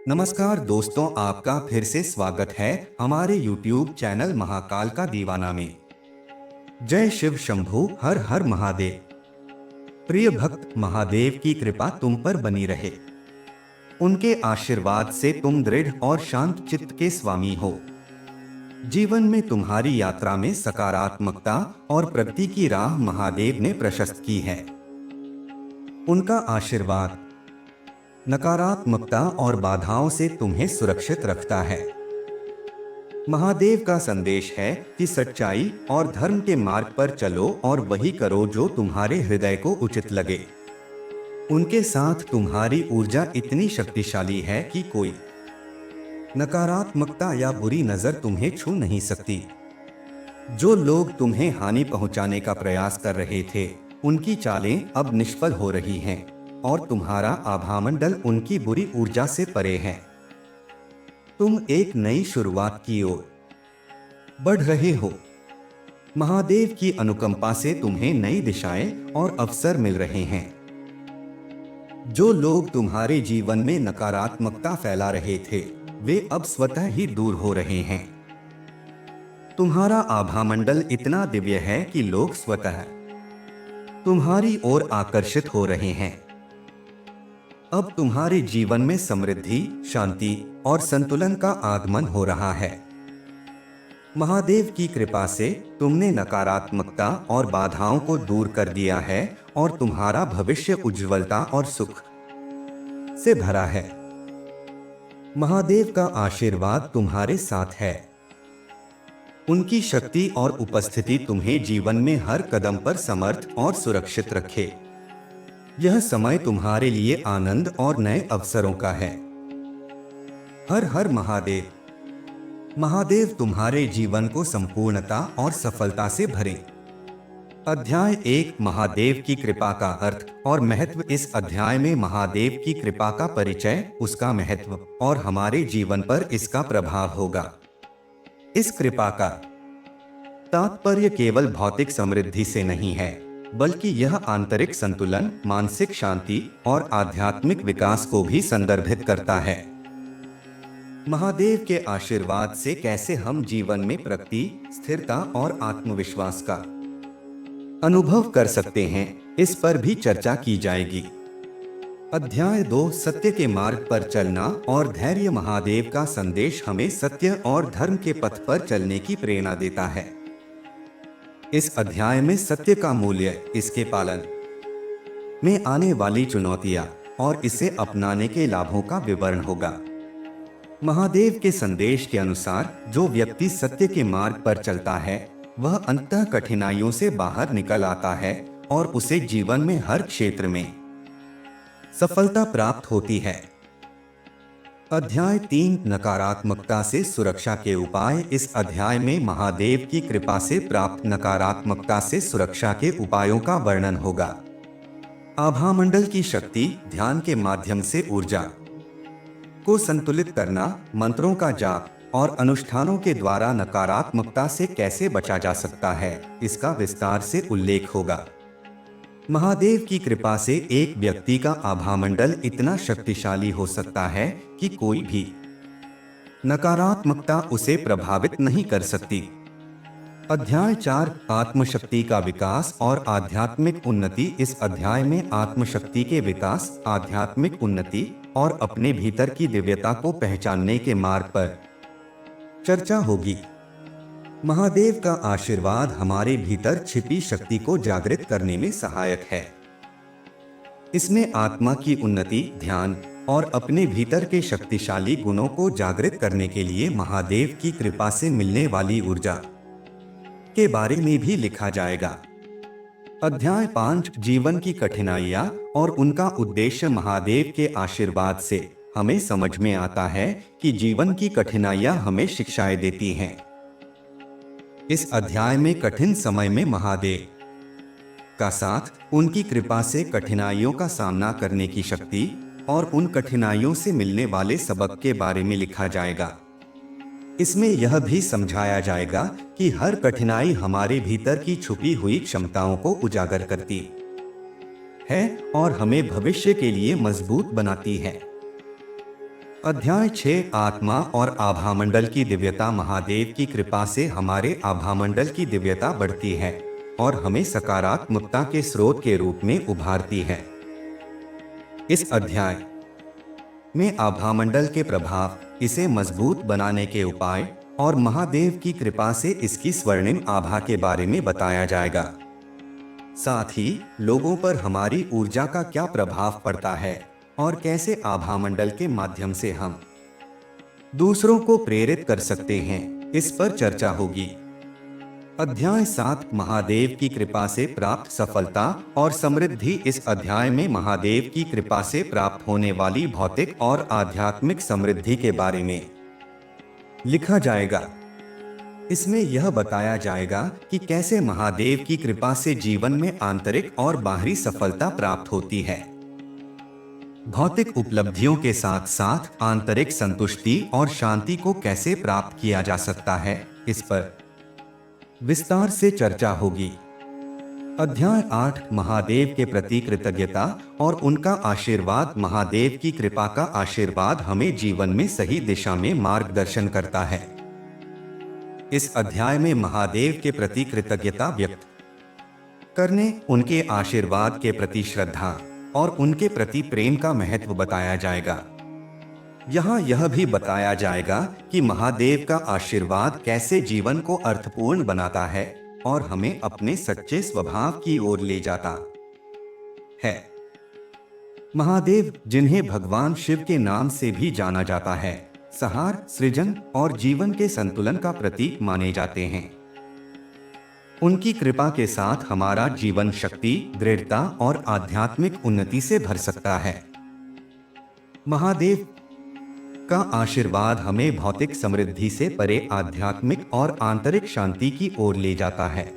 नमस्कार दोस्तों, आपका फिर से स्वागत है हमारे YouTube चैनल महाकाल का दीवाना में। जय शिव शंभू, हर हर महादेव। प्रिय भक्त, महादेव की कृपा तुम पर बनी रहे। उनके आशीर्वाद से तुम दृढ़ और शांत चित्त के स्वामी हो। जीवन में तुम्हारी यात्रा में सकारात्मकता और प्रगति की राह महादेव ने प्रशस्त की है। उनका आशीर्वाद नकारात्मकता और बाधाओं से तुम्हें सुरक्षित रखता है। महादेव का संदेश है कि सच्चाई और धर्म के मार्ग पर चलो और वही करो जो तुम्हारे हृदय को उचित लगे। उनके साथ तुम्हारी ऊर्जा इतनी शक्तिशाली है कि कोई नकारात्मकता या बुरी नजर तुम्हें छू नहीं सकती। जो लोग तुम्हें हानि पहुंचाने का प्रयास कर रहे थे, उनकी चालें अब निष्फल हो रही हैं और तुम्हारा आभामंडल उनकी बुरी ऊर्जा से परे है। तुम एक नई शुरुआत की ओर बढ़ रहे हो। महादेव की अनुकंपा से तुम्हें नई दिशाएं और अवसर मिल रहे हैं। जो लोग तुम्हारे जीवन में नकारात्मकता फैला रहे थे, वे अब स्वतः ही दूर हो रहे हैं। तुम्हारा आभामंडल इतना दिव्य है कि लोग स्वतः तुम्हारी ओर आकर्षित हो रहे हैं। अब तुम्हारे जीवन में समृद्धि, शांति और संतुलन का आगमन हो रहा है। महादेव की कृपा से तुमने नकारात्मकता और बाधाओं को दूर कर दिया है और तुम्हारा भविष्य उज्ज्वलता और सुख से भरा है। महादेव का आशीर्वाद तुम्हारे साथ है। उनकी शक्ति और उपस्थिति तुम्हें जीवन में हर कदम पर समर्थ और सुरक्षित रखे। यह समय तुम्हारे लिए आनंद और नए अवसरों का है। हर हर महादेव। महादेव तुम्हारे जीवन को संपूर्णता और सफलता से भरे। अध्याय 1, महादेव की कृपा का अर्थ और महत्व। इस अध्याय में महादेव की कृपा का परिचय, उसका महत्व और हमारे जीवन पर इसका प्रभाव होगा। इस कृपा का तात्पर्य केवल भौतिक समृद्धि से नहीं है, बल्कि यह आंतरिक संतुलन, मानसिक शांति और आध्यात्मिक विकास को भी संदर्भित करता है। महादेव के आशीर्वाद से कैसे हम जीवन में प्रगति, स्थिरता और आत्मविश्वास का अनुभव कर सकते हैं, इस पर भी चर्चा की जाएगी। अध्याय 2, सत्य के मार्ग पर चलना और धैर्य। महादेव का संदेश हमें सत्य और धर्म के पथ पर चलने की प्रेरणा देता है। इस अध्याय में सत्य का मूल्य, इसके पालन में आने वाली चुनौतियां और इसे अपनाने के लाभों का विवरण होगा। महादेव के संदेश के अनुसार जो व्यक्ति सत्य के मार्ग पर चलता है, वह अंततः कठिनाइयों से बाहर निकल आता है और उसे जीवन में हर क्षेत्र में सफलता प्राप्त होती है। अध्याय 3, नकारात्मकता से सुरक्षा के उपाय। इस अध्याय में महादेव की कृपा से प्राप्त नकारात्मकता से सुरक्षा के उपायों का वर्णन होगा। आभामंडल की शक्ति, ध्यान के माध्यम से ऊर्जा को संतुलित करना, मंत्रों का जाप और अनुष्ठानों के द्वारा नकारात्मकता से कैसे बचा जा सकता है, इसका विस्तार से उल्लेख होगा। महादेव की कृपा से एक व्यक्ति का आभामंडल इतना शक्तिशाली हो सकता है कि कोई भी नकारात्मकता उसे प्रभावित नहीं कर सकती। अध्याय 4, आत्मशक्ति का विकास और आध्यात्मिक उन्नति। इस अध्याय में आत्मशक्ति के विकास, आध्यात्मिक उन्नति और अपने भीतर की दिव्यता को पहचानने के मार्ग पर चर्चा होगी। महादेव का आशीर्वाद हमारे भीतर छिपी शक्ति को जागृत करने में सहायक है। इसमें आत्मा की उन्नति, ध्यान और अपने भीतर के शक्तिशाली गुणों को जागृत करने के लिए महादेव की कृपा से मिलने वाली ऊर्जा के बारे में भी लिखा जाएगा। अध्याय 5, जीवन की कठिनाइयां और उनका उद्देश्य। महादेव के आशीर्वाद से हमें समझ में आता है कि जीवन की कठिनाइयां हमें शिक्षाएं देती हैं। इस अध्याय में कठिन समय में महादेव का साथ, उनकी कृपा से कठिनाइयों का सामना करने की शक्ति और उन कठिनाइयों से मिलने वाले सबक के बारे में लिखा जाएगा। इसमें यह भी समझाया जाएगा कि हर कठिनाई हमारे भीतर की छुपी हुई क्षमताओं को उजागर करती है और हमें भविष्य के लिए मजबूत बनाती है। अध्याय 6 आत्मा और आभामंडल की दिव्यता। महादेव की कृपा से हमारे आभामंडल की दिव्यता बढ़ती है और हमें सकारात्मकता के स्रोत के रूप में उभारती है। इस अध्याय में आभामंडल के प्रभाव, इसे मजबूत बनाने के उपाय और महादेव की कृपा से इसकी स्वर्णिम आभा के बारे में बताया जाएगा। साथ ही लोगों पर हमारी ऊर्जा का क्या प्रभाव पड़ता है और कैसे आभामंडल के माध्यम से हम दूसरों को प्रेरित कर सकते हैं, इस पर चर्चा होगी। अध्याय 7 महादेव की कृपा से प्राप्त सफलता और समृद्धि। इस अध्याय में महादेव की कृपा से प्राप्त होने वाली भौतिक और आध्यात्मिक समृद्धि के बारे में लिखा जाएगा। इसमें यह बताया जाएगा कि कैसे महादेव की कृपा से जीवन में आंतरिक और बाहरी सफलता प्राप्त होती है। भौतिक उपलब्धियों के साथ साथ आंतरिक संतुष्टि और शांति को कैसे प्राप्त किया जा सकता है, इस पर विस्तार से चर्चा होगी। अध्याय 8 महादेव के प्रति कृतज्ञता और उनका आशीर्वाद। महादेव की कृपा का आशीर्वाद हमें जीवन में सही दिशा में मार्गदर्शन करता है। इस अध्याय में महादेव के प्रति कृतज्ञता व्यक्त करने, उनके आशीर्वाद के प्रति श्रद्धा और उनके प्रति प्रेम का महत्व बताया जाएगा। यहाँ यह भी बताया जाएगा कि महादेव का आशीर्वाद कैसे जीवन को अर्थपूर्ण बनाता है और हमें अपने सच्चे स्वभाव की ओर ले जाता है। महादेव, जिन्हें भगवान शिव के नाम से भी जाना जाता है, संहार, सृजन और जीवन के संतुलन का प्रतीक माने जाते हैं। उनकी कृपा के साथ हमारा जीवन शक्ति, दृढ़ता और आध्यात्मिक उन्नति से भर सकता है। महादेव का आशीर्वाद हमें भौतिक समृद्धि से परे आध्यात्मिक और आंतरिक शांति की ओर ले जाता है।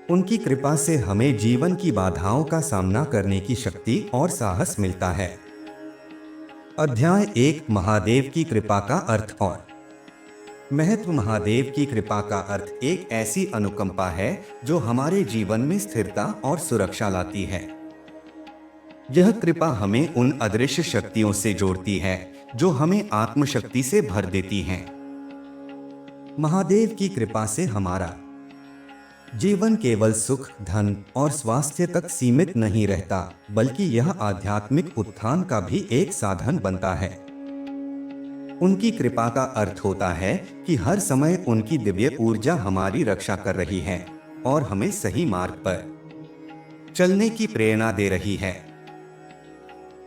उनकी कृपा से हमें जीवन की बाधाओं का सामना करने की शक्ति और साहस मिलता है। अध्याय 1 महादेव की कृपा का अर्थ और महत्व। महादेव की कृपा का अर्थ एक ऐसी अनुकंपा है जो हमारे जीवन में स्थिरता और सुरक्षा लाती है। यह कृपा हमें उन अदृश्य शक्तियों से जोड़ती है जो हमें आत्मशक्ति से भर देती हैं। महादेव की कृपा से हमारा जीवन केवल सुख, धन और स्वास्थ्य तक सीमित नहीं रहता, बल्कि यह आध्यात्मिक उत्थान का भी एक साधन बनता है। उनकी कृपा का अर्थ होता है कि हर समय उनकी दिव्य ऊर्जा हमारी रक्षा कर रही है और हमें सही मार्ग पर चलने की प्रेरणा दे रही है।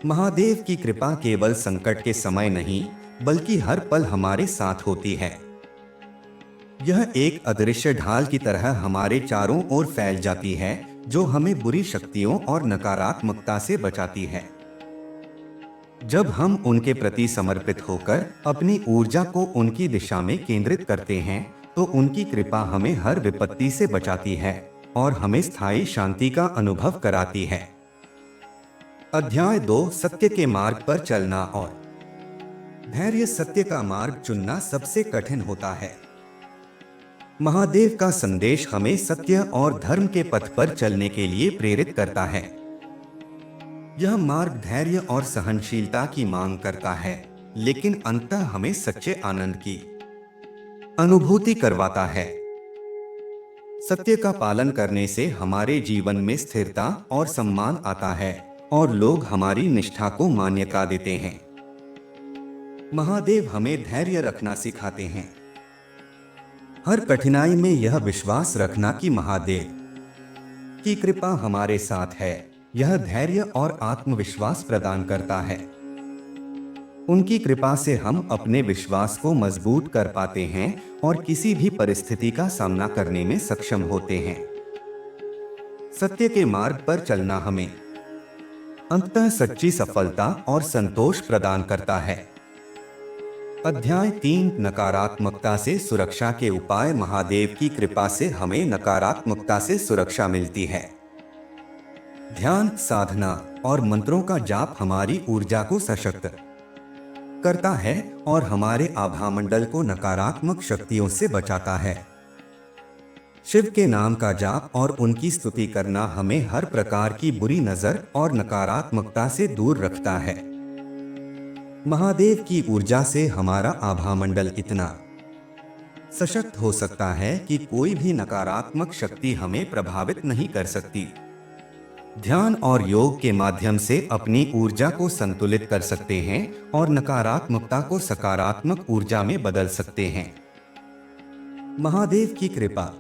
महादेव की कृपा केवल संकट के समय नहीं, बल्कि हर पल हमारे साथ होती है। यह एक अदृश्य ढाल की तरह हमारे चारों ओर फैल जाती है, जो हमें बुरी शक्तियों और नकारात्मकता से बचाती है। जब हम उनके प्रति समर्पित होकर अपनी ऊर्जा को उनकी दिशा में केंद्रित करते हैं, तो उनकी कृपा हमें हर विपत्ति से बचाती है और हमें स्थायी शांति का अनुभव कराती है। अध्याय 2 सत्य के मार्ग पर चलना और धैर्य। सत्य का मार्ग चुनना सबसे कठिन होता है। महादेव का संदेश हमें सत्य और धर्म के पथ पर चलने के लिए प्रेरित करता है। यह मार्ग धैर्य और सहनशीलता की मांग करता है, लेकिन अंततः हमें सच्चे आनंद की अनुभूति करवाता है। सत्य का पालन करने से हमारे जीवन में स्थिरता और सम्मान आता है और लोग हमारी निष्ठा को मान्यता देते हैं। महादेव हमें धैर्य रखना सिखाते हैं। हर कठिनाई में यह विश्वास रखना कि महादेव की कृपा हमारे साथ है, यह धैर्य और आत्मविश्वास प्रदान करता है। उनकी कृपा से हम अपने विश्वास को मजबूत कर पाते हैं और किसी भी परिस्थिति का सामना करने में सक्षम होते हैं। सत्य के मार्ग पर चलना हमें अंततः सच्ची सफलता और संतोष प्रदान करता है। अध्याय 3 नकारात्मकता से सुरक्षा के उपाय। महादेव की कृपा से हमें नकारात्मकता से सुरक्षा मिलती है। ध्यान, साधना और मंत्रों का जाप हमारी ऊर्जा को सशक्त करता है और हमारे आभामंडल को नकारात्मक शक्तियों से बचाता है। शिव के नाम का जाप और उनकी स्तुति करना हमें हर प्रकार की बुरी नजर और नकारात्मकता से दूर रखता है। महादेव की ऊर्जा से हमारा आभामंडल इतना सशक्त हो सकता है कि कोई भी नकारात्मक शक्ति हमें प्रभावित नहीं कर सकती। ध्यान और योग के माध्यम से अपनी ऊर्जा को संतुलित कर सकते हैं और नकारात्मकता को सकारात्मक ऊर्जा में बदल सकते हैं। महादेव की कृपा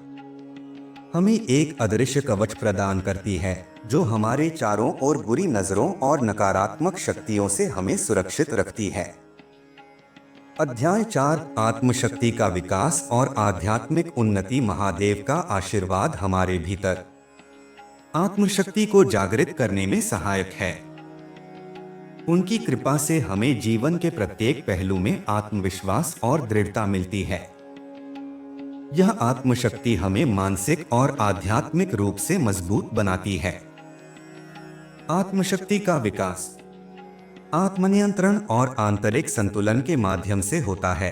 हमें एक अदृश्य कवच प्रदान करती है जो हमारे चारों ओर बुरी नजरों और नकारात्मक शक्तियों से हमें सुरक्षित रखती है। अध्याय 4 आत्मशक्ति का विकास और आध्यात्मिक उन्नति। महादेव का आशीर्वाद हमारे भीतर आत्मशक्ति को जागृत करने में सहायक है। उनकी कृपा से हमें जीवन के प्रत्येक पहलू में आत्मविश्वास और दृढ़ता मिलती है। यह आत्मशक्ति हमें मानसिक और आध्यात्मिक रूप से मजबूत बनाती है। आत्मशक्ति का विकास आत्मनियंत्रण और आंतरिक संतुलन के माध्यम से होता है।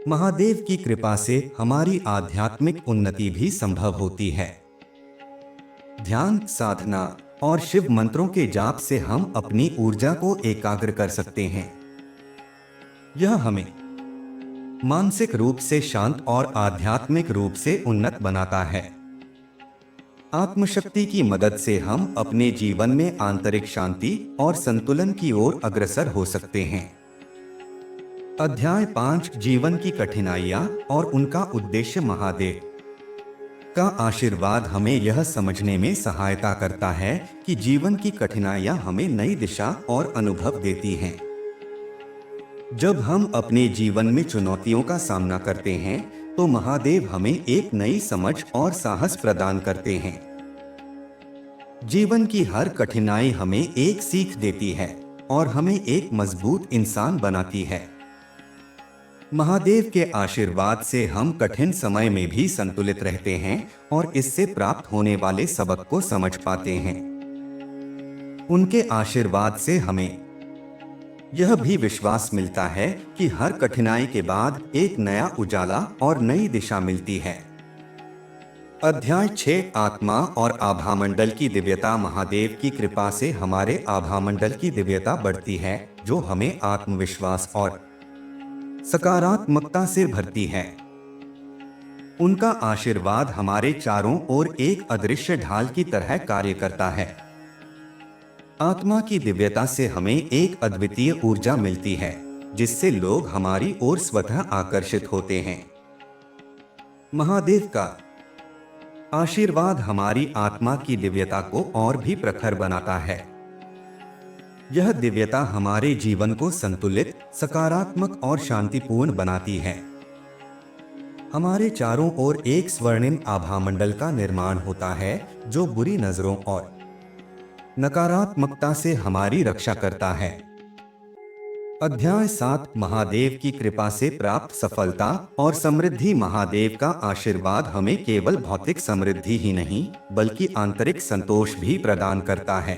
महादेव की कृपा से हमारी आध्यात्मिक उन्नति भी संभव होती है। ध्यान, साधना और शिव मंत्रों के जाप से हम अपनी ऊर्जा को एकाग्र कर सकते हैं। यह हमें मानसिक रूप से शांत और आध्यात्मिक रूप से उन्नत बनाता है। आत्मशक्ति की मदद से हम अपने जीवन में आंतरिक शांति और संतुलन की ओर अग्रसर हो सकते हैं। अध्याय 5 जीवन की कठिनाइयां और उनका उद्देश्य। महादेव का आशीर्वाद हमें यह समझने में सहायता करता है कि जीवन की कठिनाइयां हमें नई दिशा और अनुभव देती हैं। जब हम अपने जीवन में चुनौतियों का सामना करते हैं तो महादेव हमें एक नई समझ और साहस प्रदान करते हैं। जीवन की हर कठिनाई हमें एक सीख देती है और हमें एक मजबूत इंसान बनाती है। महादेव के आशीर्वाद से हम कठिन समय में भी संतुलित रहते हैं और इससे प्राप्त होने वाले सबक को समझ पाते हैं। उनके आशीर्वाद से हमें यह भी विश्वास मिलता है कि हर कठिनाई के बाद एक नया उजाला और नई दिशा मिलती है। अध्याय 6 आत्मा और आभामंडल की दिव्यता। महादेव की कृपा से हमारे आभामंडल की दिव्यता बढ़ती है जो हमें आत्मविश्वास और सकारात्मकता से भरती है। उनका आशीर्वाद हमारे चारों ओर एक अदृश्य ढाल की तरह कार्य करता है। आत्मा की दिव्यता से हमें एक अद्वितीय ऊर्जा मिलती है जिससे लोग हमारी ओर स्वतः आकर्षित होते हैं। महादेव का आशीर्वाद हमारी आत्मा की दिव्यता को और भी प्रखर बनाता है। यह दिव्यता हमारे जीवन को संतुलित, सकारात्मक और शांतिपूर्ण बनाती है। हमारे चारों ओर एक स्वर्णिम आभामंडल का निर्माण होता है जो बुरी नजरों और नकारात्मकता से हमारी रक्षा करता है। अध्याय 7 महादेव की कृपा से प्राप्त सफलता और समृद्धि। महादेव का आशीर्वाद हमें केवल भौतिक समृद्धि ही नहीं बल्कि आंतरिक संतोष भी प्रदान करता है।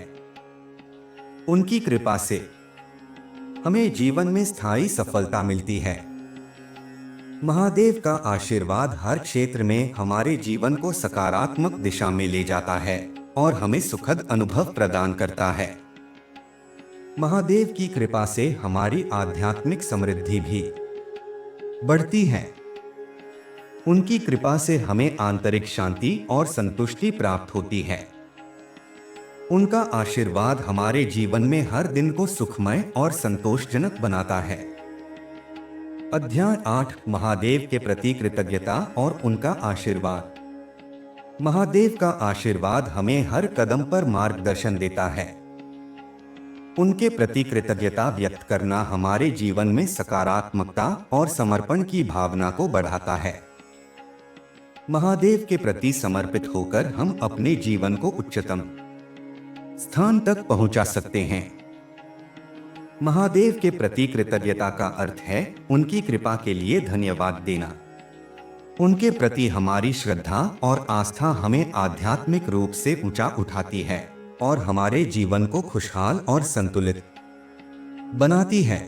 उनकी कृपा से हमें जीवन में स्थायी सफलता मिलती है। महादेव का आशीर्वाद हर क्षेत्र में हमारे जीवन को सकारात्मक दिशा में ले जाता है और हमें सुखद अनुभव प्रदान करता है। महादेव की कृपा से हमारी आध्यात्मिक समृद्धि भी बढ़ती है। उनकी कृपा से हमें आंतरिक शांति और संतुष्टि प्राप्त होती है। उनका आशीर्वाद हमारे जीवन में हर दिन को सुखमय और संतोषजनक बनाता है। अध्याय 8 महादेव के प्रति कृतज्ञता और उनका आशीर्वाद। महादेव का आशीर्वाद हमें हर कदम पर मार्गदर्शन देता है। उनके प्रति कृतज्ञता व्यक्त करना हमारे जीवन में सकारात्मकता और समर्पण की भावना को बढ़ाता है। महादेव के प्रति समर्पित होकर हम अपने जीवन को उच्चतम स्थान तक पहुंचा सकते हैं। महादेव के प्रति कृतज्ञता का अर्थ है उनकी कृपा के लिए धन्यवाद देना। उनके प्रति हमारी श्रद्धा और आस्था हमें आध्यात्मिक रूप से ऊंचा उठाती है और हमारे जीवन को खुशहाल और संतुलित बनाती है।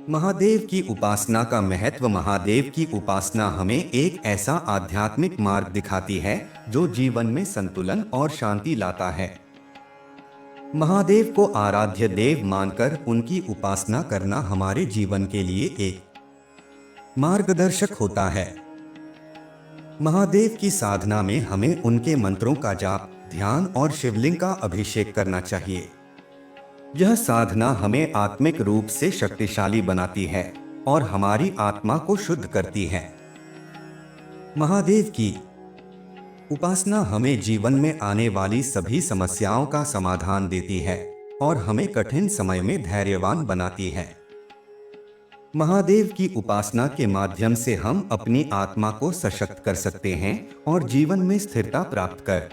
महादेव की उपासना का महत्व। महादेव की उपासना हमें एक ऐसा आध्यात्मिक मार्ग दिखाती है जो जीवन में संतुलन और शांति लाता है। महादेव को आराध्य देव मानकर उनकी उपासना करना हमारे जीवन के लिए एक मार्गदर्शक होता है। महादेव की साधना में हमें उनके मंत्रों का जाप, ध्यान और शिवलिंग का अभिषेक करना चाहिए। यह साधना हमें आत्मिक रूप से शक्तिशाली बनाती है और हमारी आत्मा को शुद्ध करती है। महादेव की उपासना हमें जीवन में आने वाली सभी समस्याओं का समाधान देती है और हमें कठिन समय में धैर्यवान बनाती है। महादेव की उपासना के माध्यम से हम अपनी आत्मा को सशक्त कर सकते हैं और जीवन में स्थिरता प्राप्त कर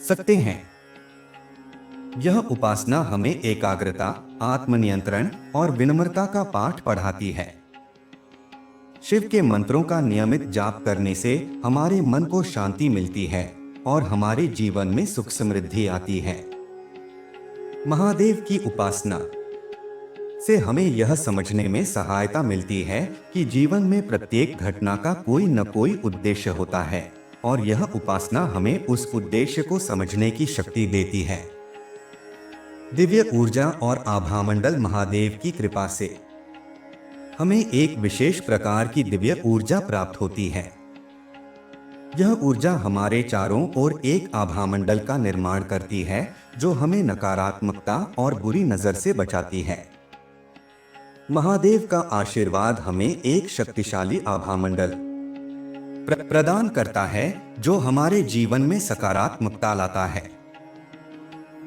सकते हैं। यह उपासना हमें एकाग्रता, आत्मनियंत्रण और विनम्रता का पाठ पढ़ाती है। शिव के मंत्रों का नियमित जाप करने से हमारे मन को शांति मिलती है और हमारे जीवन में सुख समृद्धि आती है। महादेव की उपासना से हमें यह समझने में सहायता मिलती है कि जीवन में प्रत्येक घटना का कोई न कोई उद्देश्य होता है और यह उपासना हमें उस उद्देश्य को समझने की शक्ति देती है। दिव्य ऊर्जा और आभामंडल महादेव की कृपा से हमें एक विशेष प्रकार की दिव्य ऊर्जा प्राप्त होती है। यह ऊर्जा हमारे चारों ओर एक आभामंडल का निर्माण करती है जो हमें नकारात्मकता और बुरी नजर से बचाती है। महादेव का आशीर्वाद हमें एक शक्तिशाली आभामंडल प्रदान करता है जो हमारे जीवन में सकारात्मकता लाता है।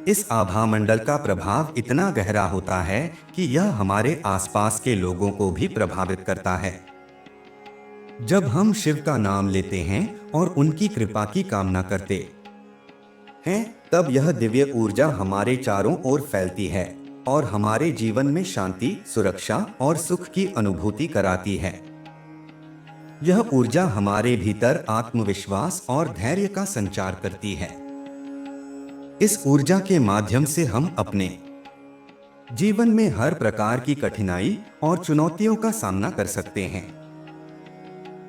इस आभामंडल का प्रभाव इतना गहरा होता है कि यह हमारे आसपास के लोगों को भी प्रभावित करता है। जब हम शिव का नाम लेते हैं और उनकी कृपा की कामना करते हैं, तब यह दिव्य ऊर्जा हमारे चारों ओर फैलती है और हमारे जीवन में शांति, सुरक्षा और सुख की अनुभूति कराती है। यह ऊर्जा हमारे भीतर आत्मविश्वास और धैर्य का संचार करती है। इस ऊर्जा के माध्यम से हम अपने जीवन में हर प्रकार की कठिनाई और चुनौतियों का सामना कर सकते हैं।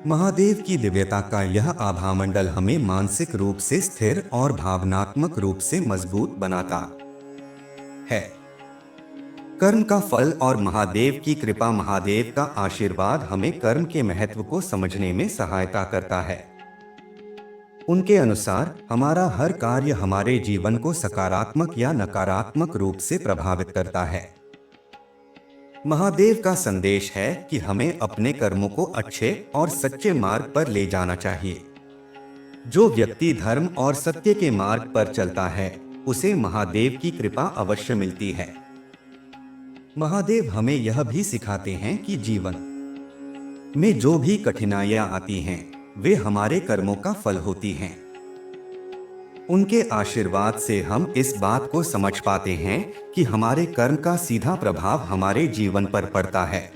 महादेव की दिव्यता का यह आभामंडल हमें मानसिक रूप से स्थिर और भावनात्मक रूप से मजबूत बनाता है। कर्म का फल और महादेव की कृपा, महादेव का आशीर्वाद हमें कर्म के महत्व को समझने में सहायता करता है। उनके अनुसार हमारा हर कार्य हमारे जीवन को सकारात्मक या नकारात्मक रूप से प्रभावित करता है। महादेव का संदेश है कि हमें अपने कर्मों को अच्छे और सच्चे मार्ग पर ले जाना चाहिए। जो व्यक्ति धर्म और सत्य के मार्ग पर चलता है, उसे महादेव की कृपा अवश्य मिलती है। महादेव हमें यह भी सिखाते हैं कि जीवन में जो भी कठिनाइयां आती हैं, वे हमारे कर्मों का फल होती हैं। उनके आशीर्वाद से हम इस बात को समझ पाते हैं कि हमारे कर्म का सीधा प्रभाव हमारे जीवन पर पड़ता है।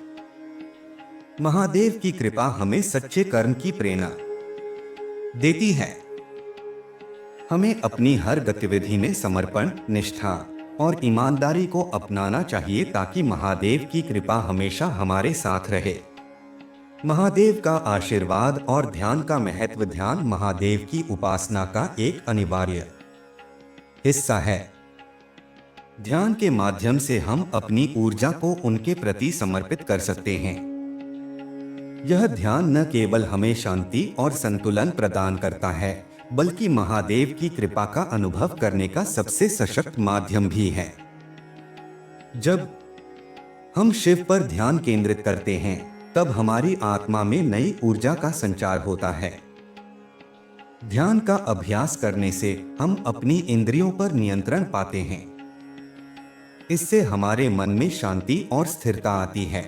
महादेव की कृपा हमें सच्चे कर्म की प्रेरणा देती है। हमें अपनी हर गतिविधि में समर्पण, निष्ठा और ईमानदारी को अपनाना चाहिए ताकि महादेव की कृपा हमेशा हमारे साथ रहे। महादेव का आशीर्वाद और ध्यान का महत्व। ध्यान महादेव की उपासना का एक अनिवार्य हिस्सा है। ध्यान के माध्यम से हम अपनी ऊर्जा को उनके प्रति समर्पित कर सकते हैं। यह ध्यान न केवल हमें शांति और संतुलन प्रदान करता है, बल्कि महादेव की कृपा का अनुभव करने का सबसे सशक्त माध्यम भी है। जब हम शिव पर ध्यान केंद्रित करते हैं, तब हमारी आत्मा में नई ऊर्जा का संचार होता है। ध्यान का अभ्यास करने से हम अपनी इंद्रियों पर नियंत्रण पाते हैं। इससे हमारे मन में शांति और स्थिरता आती है।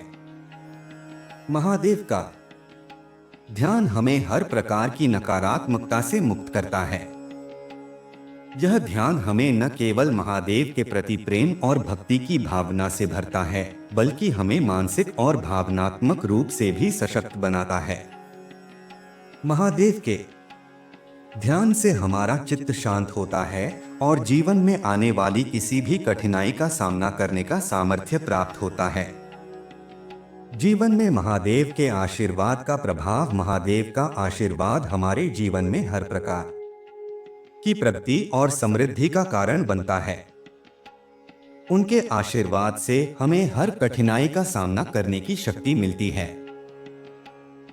महादेव का ध्यान हमें हर प्रकार की नकारात्मकता से मुक्त करता है। यह ध्यान हमें न केवल महादेव के प्रति प्रेम और भक्ति की भावना से भरता है, बल्कि हमें मानसिक और भावनात्मक रूप से भी सशक्त बनाता है। महादेव के ध्यान से हमारा चित्त शांत होता है और जीवन में आने वाली किसी भी कठिनाई का सामना करने का सामर्थ्य प्राप्त होता है। जीवन में महादेव के आशीर्वाद का प्रभाव। महादेव का आशीर्वाद हमारे जीवन में हर प्रकार की प्रगति और समृद्धि का कारण बनता है। उनके आशीर्वाद से हमें हर कठिनाई का सामना करने की शक्ति मिलती है।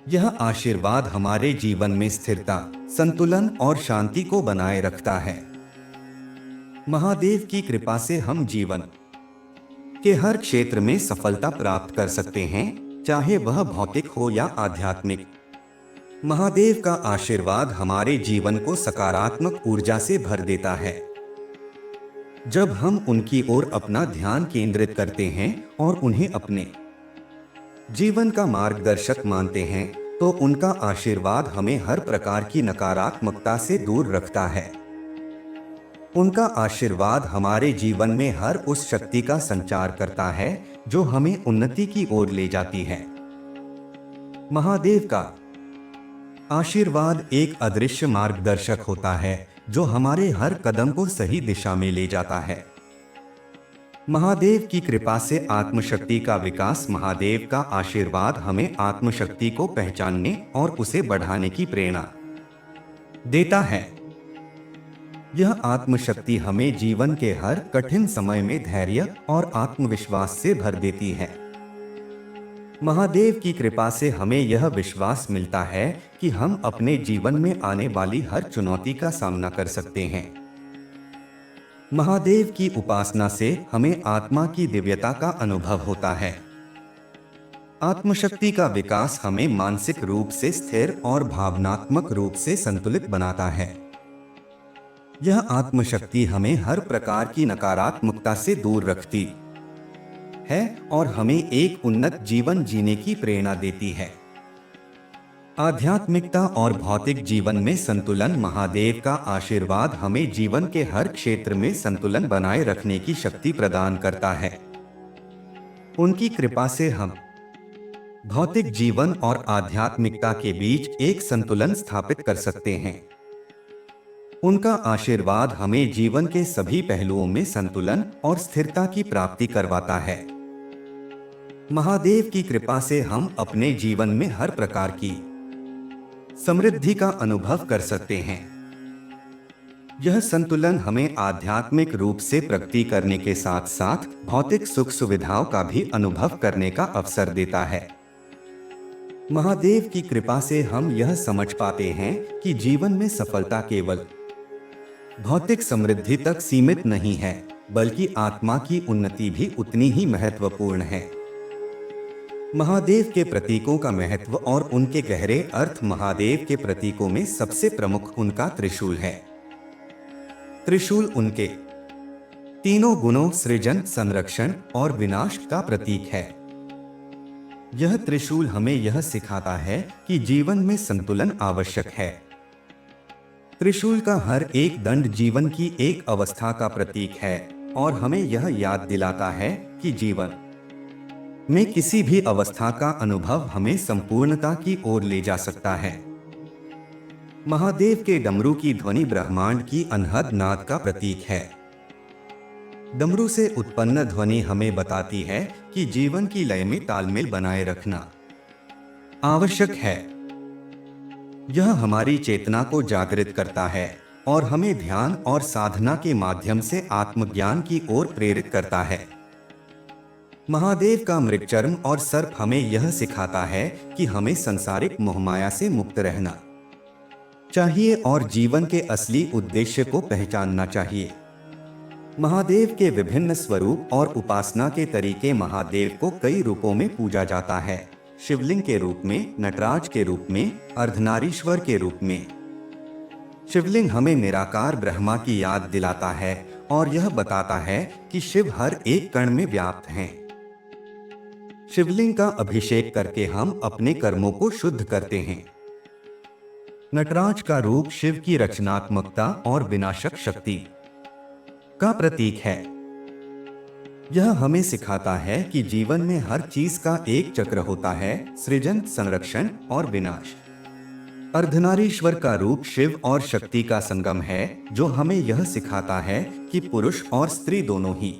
यह आशीर्वाद हमारे जीवन में स्थिरता, संतुलन और शांति को बनाए रखता है। महादेव की कृपा से हम जीवन के हर क्षेत्र में सफलता प्राप्त कर सकते हैं, चाहे वह भौतिक हो या आध्यात्मिक। महादेव का आशीर्वाद हमारे जीवन को सकारात्मक ऊर्जा से भर देता है। जब हम उनकी ओर अपना ध्यान केंद्रित करते हैं और उन्हें अपने जीवन का मार्गदर्शक मानते हैं, तो उनका आशीर्वाद हमें हर प्रकार की नकारात्मकता से दूर रखता है। उनका आशीर्वाद हमारे जीवन में हर उस शक्ति का संचार करता है जो हमें उन्नति की ओर ले जाती है। महादेव का आशीर्वाद एक अदृश्य मार्गदर्शक होता है जो हमारे हर कदम को सही दिशा में ले जाता है। महादेव की कृपा से आत्मशक्ति का विकास। महादेव का आशीर्वाद हमें आत्मशक्ति को पहचानने और उसे बढ़ाने की प्रेरणा देता है। यह आत्मशक्ति हमें जीवन के हर कठिन समय में धैर्य और आत्मविश्वास से भर देती है। महादेव की कृपा से हमें यह विश्वास मिलता है कि हम अपने जीवन में आने वाली हर चुनौती का सामना कर सकते हैं। महादेव की उपासना से हमें आत्मा की दिव्यता का अनुभव होता है। आत्मशक्ति का विकास हमें मानसिक रूप से स्थिर और भावनात्मक रूप से संतुलित बनाता है। यह आत्मशक्ति हमें हर प्रकार की नकारात्मकता से दूर रखती है और हमें एक उन्नत जीवन जीने की प्रेरणा देती है। आध्यात्मिकता और भौतिक जीवन में संतुलन। महादेव का आशीर्वाद हमें जीवन के हर क्षेत्र में संतुलन बनाए रखने की शक्ति प्रदान करता है। उनकी कृपा से हम भौतिक जीवन और आध्यात्मिकता के बीच एक संतुलन स्थापित कर सकते हैं। उनका आशीर्वाद हमें जीवन के सभी पहलुओं में संतुलन और स्थिरता की प्राप्ति करवाता है। महादेव की कृपा से हम अपने जीवन में हर प्रकार की समृद्धि का अनुभव कर सकते हैं। यह संतुलन हमें आध्यात्मिक रूप से प्रगति करने के साथ साथ भौतिक सुख सुविधाओं का भी अनुभव करने का अवसर देता है। महादेव की कृपा से हम यह समझ पाते हैं कि जीवन में सफलता केवल भौतिक समृद्धि तक सीमित नहीं है, बल्कि आत्मा की उन्नति भी उतनी ही महत्वपूर्ण है। महादेव के प्रतीकों का महत्व और उनके गहरे अर्थ। महादेव के प्रतीकों में सबसे प्रमुख उनका त्रिशूल है। त्रिशूल उनके तीनों गुणों सृजन, संरक्षण और विनाश का प्रतीक है। यह त्रिशूल हमें यह सिखाता है कि जीवन में संतुलन आवश्यक है। त्रिशूल का हर एक दंड जीवन की एक अवस्था का प्रतीक है और हमें यह याद दिलाता है कि जीवन में किसी भी अवस्था का अनुभव हमें संपूर्णता की ओर ले जा सकता है। महादेव के डमरू की ध्वनि ब्रह्मांड की अनहद नाद का प्रतीक है। डमरू से उत्पन्न ध्वनि हमें बताती है कि जीवन की लय में तालमेल बनाए रखना आवश्यक है। यह हमारी चेतना को जागृत करता है और हमें ध्यान और साधना के माध्यम से आत्मज्ञान की ओर प्रेरित करता है। महादेव का मृगचर्म और सर्प हमें यह सिखाता है कि हमें सांसारिक मोहमाया से मुक्त रहना चाहिए और जीवन के असली उद्देश्य को पहचानना चाहिए। महादेव के विभिन्न स्वरूप और उपासना के तरीके। महादेव को कई रूपों में पूजा जाता है। शिवलिंग के रूप में, नटराज के रूप में, अर्धनारीश्वर के रूप में। शिवलिंग हमें निराकार ब्रह्मा की याद दिलाता है और यह बताता है कि शिव हर एक कण में व्याप्त हैं। शिवलिंग का अभिषेक करके हम अपने कर्मों को शुद्ध करते हैं। नटराज का रूप शिव की रचनात्मकता और विनाशक शक्ति का प्रतीक है। यह हमें सिखाता है कि जीवन में हर चीज का एक चक्र होता है, सृजन, संरक्षण और विनाश। अर्धनारीश्वर का रूप शिव और शक्ति का संगम है, जो हमें यह सिखाता है कि पुरुष और स्त्री दोनों ही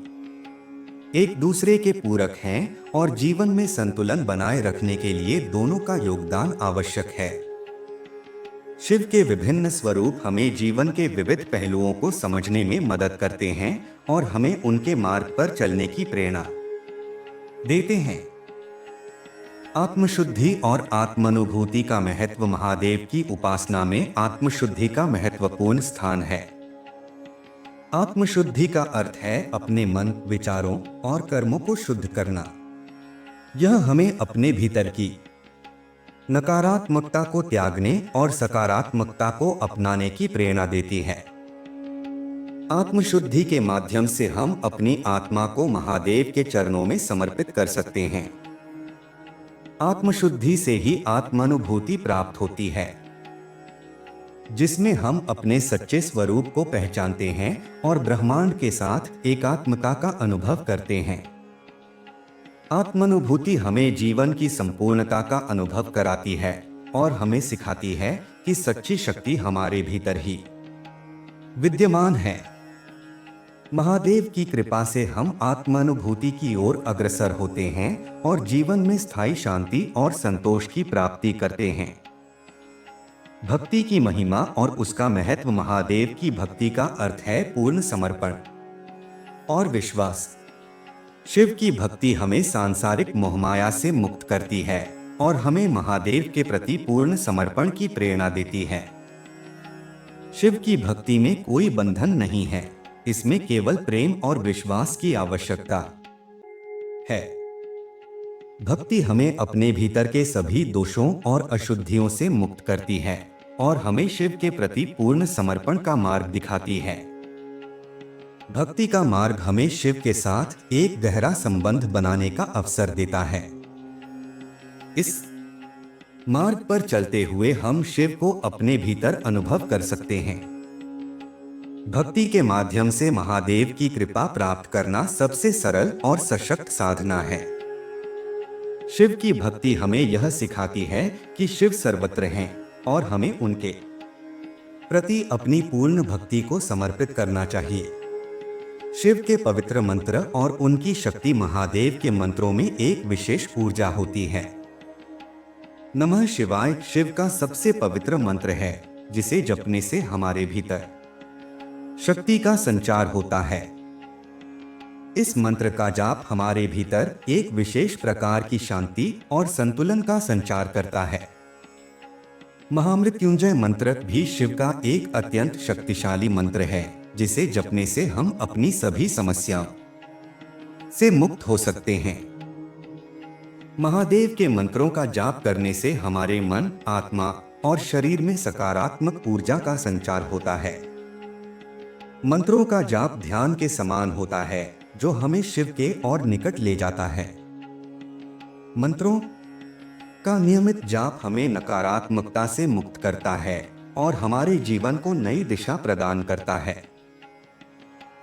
एक दूसरे के पूरक हैं और जीवन में संतुलन बनाए रखने के लिए दोनों का योगदान आवश्यक है। शिव के विभिन्न स्वरूप हमें जीवन के विविध पहलुओं को समझने में मदद करते हैं और हमें उनके मार्ग पर चलने की प्रेरणा देते हैं। आत्मशुद्धि और आत्मानुभूति का महत्व। महादेव की उपासना में आत्मशुद्धि का महत्वपूर्ण स्थान है। आत्मशुद्धि का अर्थ है अपने मन, विचारों और कर्मों को शुद्ध करना। यह हमें अपने भीतर की नकारात्मकता को त्यागने और सकारात्मकता को अपनाने की प्रेरणा देती है। आत्मशुद्धि के माध्यम से हम अपनी आत्मा को महादेव के चरणों में समर्पित कर सकते हैं। आत्मशुद्धि से ही आत्मानुभूति प्राप्त होती है, जिसमें हम अपने सच्चे स्वरूप को पहचानते हैं और ब्रह्मांड के साथ एकात्मता का अनुभव करते हैं। आत्मानुभूति हमें जीवन की संपूर्णता का अनुभव कराती है और हमें सिखाती है कि सच्ची शक्ति हमारे भीतर ही विद्यमान है। महादेव की कृपा से हम आत्मानुभूति की ओर अग्रसर होते हैं और जीवन में स्थायी शांति और संतोष की प्राप्ति करते हैं। भक्ति की महिमा और उसका महत्व। महादेव की भक्ति का अर्थ है पूर्ण समर्पण और विश्वास। शिव की भक्ति हमें सांसारिक मोहमाया से मुक्त करती है और हमें महादेव के प्रति पूर्ण समर्पण की प्रेरणा देती है। शिव की भक्ति में कोई बंधन नहीं है, इसमें केवल प्रेम और विश्वास की आवश्यकता है। भक्ति हमें अपने भीतर के सभी दोषों और अशुद्धियों से मुक्त करती है और हमें शिव के प्रति पूर्ण समर्पण का मार्ग दिखाती है। भक्ति का मार्ग हमें शिव के साथ एक गहरा संबंध बनाने का अवसर देता है। इस मार्ग पर चलते हुए हम शिव को अपने भीतर अनुभव कर सकते हैं। भक्ति के माध्यम से महादेव की कृपा प्राप्त करना सबसे सरल और सशक्त साधना है। शिव की भक्ति हमें यह सिखाती है कि शिव सर्वत्र हैं और हमें उनके प्रति अपनी पूर्ण भक्ति को समर्पित करना चाहिए। शिव के पवित्र मंत्र और उनकी शक्ति। महादेव के मंत्रों में एक विशेष ऊर्जा होती है। नमः शिवाय शिव का सबसे पवित्र मंत्र है, जिसे जपने से हमारे भीतर शक्ति का संचार होता है। इस मंत्र का जाप हमारे भीतर एक विशेष प्रकार की शांति और संतुलन का संचार करता है। महामृत्युंजय मंत्र भी शिव का एक अत्यंत शक्तिशाली मंत्र है, जिसे जपने से हम अपनी सभी समस्याओं से मुक्त हो सकते हैं। महादेव के मंत्रों का जाप करने से हमारे मन, आत्मा और शरीर में सकारात्मक ऊर्जा का संचार होता है। मंत्रों का जाप ध्यान के समान होता है, जो हमें शिव के और निकट ले जाता है। मंत्रों का नियमित जाप हमें नकारात्मकता से मुक्त करता है और हमारे जीवन को नई दिशा प्रदान करता है।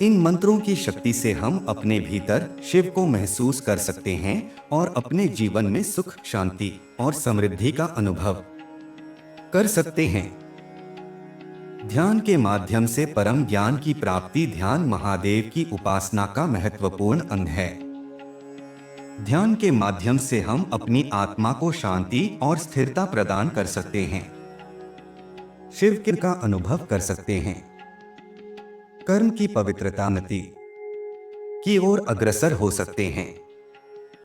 इन मंत्रों की शक्ति से हम अपने भीतर शिव को महसूस कर सकते हैं और अपने जीवन में सुख, शांति और समृद्धि का अनुभव कर सकते हैं। ध्यान के माध्यम से परम ज्ञान की प्राप्ति। ध्यान महादेव की उपासना का महत्वपूर्ण अंग है। ध्यान के माध्यम से हम अपनी आत्मा को शांति और स्थिरता प्रदान कर सकते हैं, शिव का अनुभव कर सकते हैं, कर्म की पवित्रता, उन्नति की ओर अग्रसर हो सकते हैं।